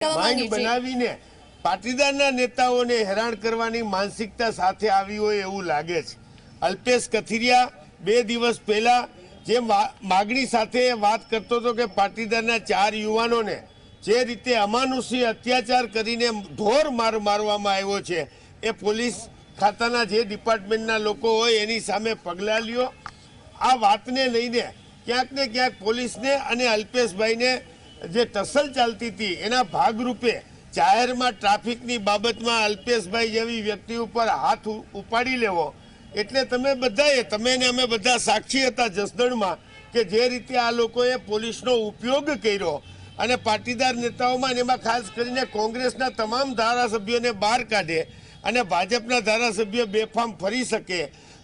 માંગ બનાવીને પાટીદારના નેતાઓને હેરાન કરવાની માનસિકતા સાથે આવી હોય એવું લાગે છે। અલ્પેશ કથિરિયા 2 દિવસ પહેલા જે માગણી સાથે વાત કરતો હતો કે પાટીદારના 4 યુવાનોને જે રીતે અમાનુષી અત્યાચાર કરીને ઢોર મારવામાં આવ્યો છે એ પોલીસ ખાતાના જે ડિપાર્ટમેન્ટના લોકો હોય એની સામે પગલાં લ્યો। આ વાતને લઈને ક્યાંક ને ક્યાંક પોલીસને અને અલ્પેશભાઈને જે ટસલ ચાલતી હતી એના ભાગરૂપે જાહેરમાં ટ્રાફિકની બાબતમાં અલ્પેશભાઈ જેવી વ્યક્તિ ઉપર હાથ ઉપાડી લેવો એટલે તમે ને અમે બધા સાક્ષી હતા જસદણમાં કે જે રીતે આ લોકોએ પોલીસનો ઉપયોગ કર્યો અને પાટીદાર નેતાઓમાં એમાં ખાસ કરીને કોંગ્રેસના તમામ ધારાસભ્યોને બહાર કાઢે અને ભાજપના ધારાસભ્યો બેફામ ફરી શકે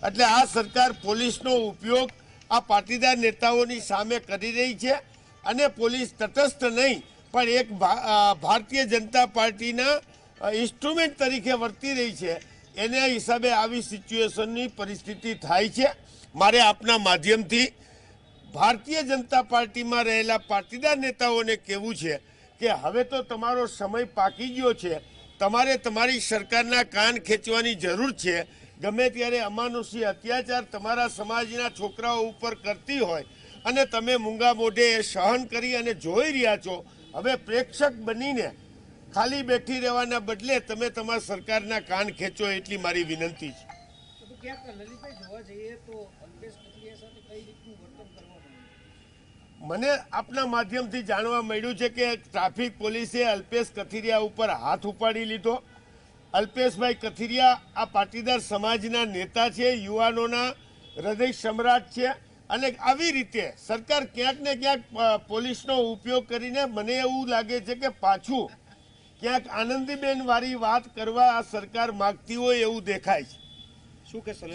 એટલે આ સરકાર પોલીસનો ઉપયોગ આ પાટીદાર નેતાઓની સામે કરી રહી છે અને પોલીસ તટસ્થ નહીં પણ એક ભારતીય જનતા પાર્ટીના ઇન્સ્ટ્રુમેન્ટ તરીકે વર્તી રહી છે એના હિસાબે આવી સિચ્યુએશનની પરિસ્થિતિ થાય છે। મારે આપના માધ્યમથી ભારતીય જનતા પાર્ટીમાં રહેલા પાટીદાર નેતાઓને કહેવું છે કે હવે તો તમારો સમય પાકી ગયો છે, તમારે તમારી સરકારના કાન ખેંચવાની જરૂર છે। ગમે ત્યારે અમાનુષી અત્યાચાર તમારા સમાજના છોકરાઓ ઉપર કરતી હોય અને તમે મૂંગા મોઢે એ સહન કરી અને જોઈ રહ્યા છો, હવે પ્રેક્ષક બનીને ખાલી બેઠી રહેવાના બદલે તમે તમારા સરકારના કાન ખેંચો એટલી મારી વિનંતી છે। મને આપના માધ્યમથી જાણવા મળ્યું છે કે ટ્રાફિક પોલીસે અલ્પેશ કથિરિયા ઉપર હાથ ઉપાડી લીધો। અલ્પેશભાઈ કથિરિયા આ પાટીદાર સમાજના નેતા છે, યુવાનોના હૃદય સમ્રાટ છે અને આવી રીતે સરકાર ક્યાંક ને ક્યાંક પોલીસનો ઉપયોગ કરીને મને એવું લાગે છે કે પાછું ક્યાંક આનંદીબેન વાળી વાત કરવા આ સરકાર માંગતી હોય એવું દેખાય છે। શું કહેશો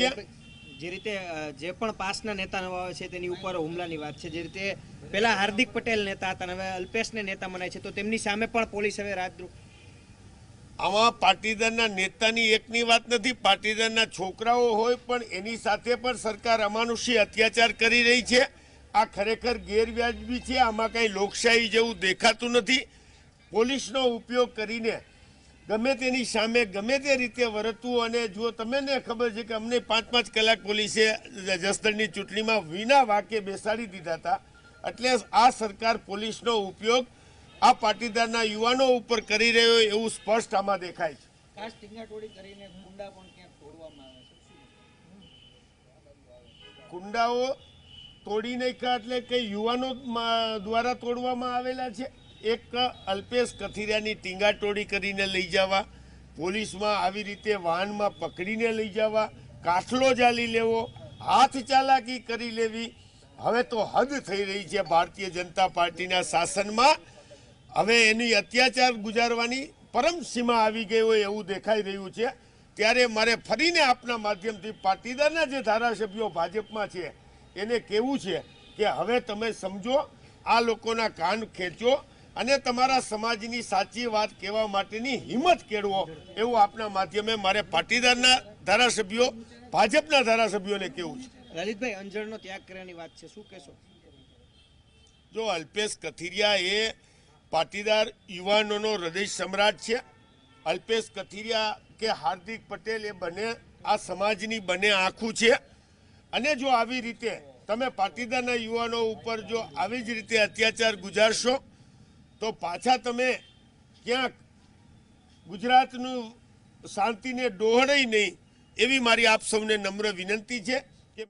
જે રીતે જે પણ પાસના નેતા નવા આવે છે તેની ઉપર હુમલાની વાત છે, જે રીતે પહેલા હાર્દિક પટેલ નેતા હતા હવે અલ્પેશને નેતા મનાય છે તો તેમની સામે પણ પોલીસ હવે રાજદ્રોહ આમાં પાટીદારના નેતાની એકની વાત નથી, પાટીદારના છોકરાઓ હોય પણ એની સાથે પણ સરકાર અમાનુષી અત્યાચાર કરી રહી છે। આ ખરેખર ગેરવ્યાજબી છે, આમાં કંઈ લોકશાહી જેવું દેખાતું નથી। પોલીસનો ઉપયોગ કરીને ગમે તેની સામે ગમે તે રીતે વર્તવું અને જો તમને ખબર છે કે અમને 5-5 કલાક પોલીસે જસદણની ચૂંટણીમાં વિના વાકે બેસાડી દીધા હતા એટલે આ સરકાર પોલીસનો ઉપયોગ આ પાટીદારના યુવાનો ઉપર કરી રહ્યો એવું સ્પષ્ટ આમાં દેખાય છે। કુંડાઓ તોડી નાખ્યા એટલે કઈ યુવાનો દ્વારા તોડવામાં આવેલા છે। એક અલ્પેશ કથિરિયાની ટીંગાટોડી કરીને લઈ જવા, પોલીસમાં આવી રીતે વાહનમાં પકડીને લઈ જવા, કાફલો ચાલી લેવો, હાથ ચાલાકી કરી લેવી, હવે તો હદ થઈ રહી છે ભારતીય જનતા પાર્ટીના શાસનમાં। હવે એની અત્યાચાર ગુજારવાની પરમ સીમા આવી ગઈ હોય એવું દેખાઈ રહ્યું છે। ત્યારે મારે ફરીને આપના માધ્યમથી પાટીદારના જે ધારાસભ્યો ભાજપમાં છે એને કહેવું છે કે હવે તમે સમજો, આ લોકોના કાન ખેંચો અને તમારા સમાજની સાચી વાત કહેવા માટેની હિંમત કેળવો એવું આપના માધ્યમે મારે પાટીદારના ધારાસભ્યો ભાજપના ધારાસભ્યોને કહેવું છે। લલિતભાઈ અંજણનો ત્યાગ કરવાની વાત છે, શું કહેશો? જો અલ્પેશ કથિરિયા એ પાટીદાર યુવાનોનો હૃદય સમ્રાટ છે। અલ્પેશ કથિરિયા કે હાર્દિક પટેલ એ બંને આ સમાજની બંને આંખું છે અને જો આવી રીતે તમે પાટીદારના યુવાનો ઉપર જો આવી જ રીતે અત્યાચાર ગુજારશો તો પાછા તમે ક્યાંક ગુજરાતનું શાંતિને ડહોળાય નહીં એવી મારી આપ સૌને નમ્ર વિનંતી છે કે